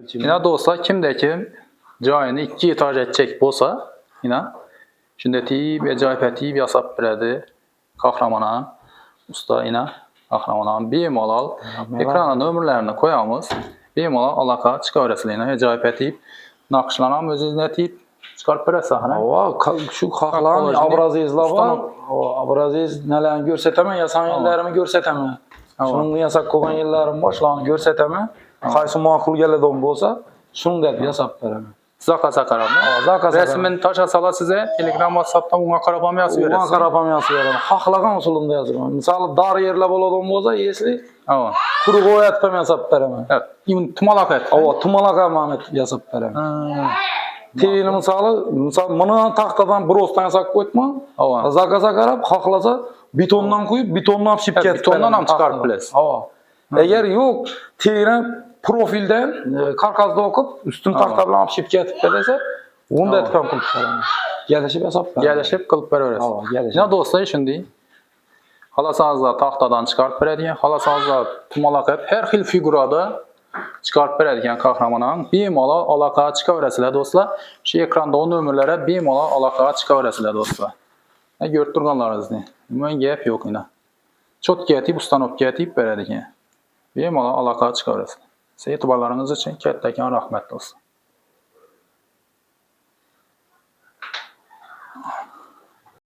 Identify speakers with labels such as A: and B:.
A: Yine dostlar kimdeki joyini 2 etaj edecek bolsa yine şimdi tiyip acayip etiyip yasap beredi kahramana usta yine kahramana bemalol ekranın nömrelerini koyamız bemalol alaka çıkarasılığına acayip etiyip nakışlanan özüne etiyip çıkarıp beresi
B: Ava şu kahlan abrazizla var. O abraziz nelerini görseteme yasan yerlerimi görseteme. Şunun yasak koygan yerlerim başlanı görseteme. Qaysı makul geledi bolsa şunu dep yasap bereme.
A: Zakasa karabı. Resmin taşa sala size Telegram WhatsApp'tan ona karabam yazı veresin.
B: Ona karabam yazı veresin. Haklagan usulunda yazıyorum. Misal dar yerle boladan bolsa yesli.
A: Ava.
B: Kuru koyat pem yasap bereme.
A: Evet. İmun tumalak et.
B: Ava tumalak amanet yasap bereme. Teyini misal bunu tahtadan brostan yasak koytma.
A: Ava.
B: Zakasa karab haklasa betondan koyup betondan şip ketip
A: betondan ham çıkarıp bilesiz.
B: Ava. Eğer yok teyini profilden karkazda okup üstün tahta bilen şip ketip belese onu da etken kılıp bereme. Gelişip yasap bereme.
A: Gelişip kılıp beresi.
B: Ava gelişip.
A: Ne dostlar şimdi halasazda tahtadan çıkarıp berediyen, halasazda tumalak et, her xil figurada çıkarıp berediyen kahramanın bemalol alaka çıkaveresiler dostlar. Şu ekranda o nömrelere bemalol alaka çıkaveresiler dostlar. Ne görüp durganlarınızı. Mühim gap yok yine. Çok getip ustanop getip berediyen. Bemalol alaka çıkaveresiler. Siz etibarlarınız için kattakan rahmet dostlar.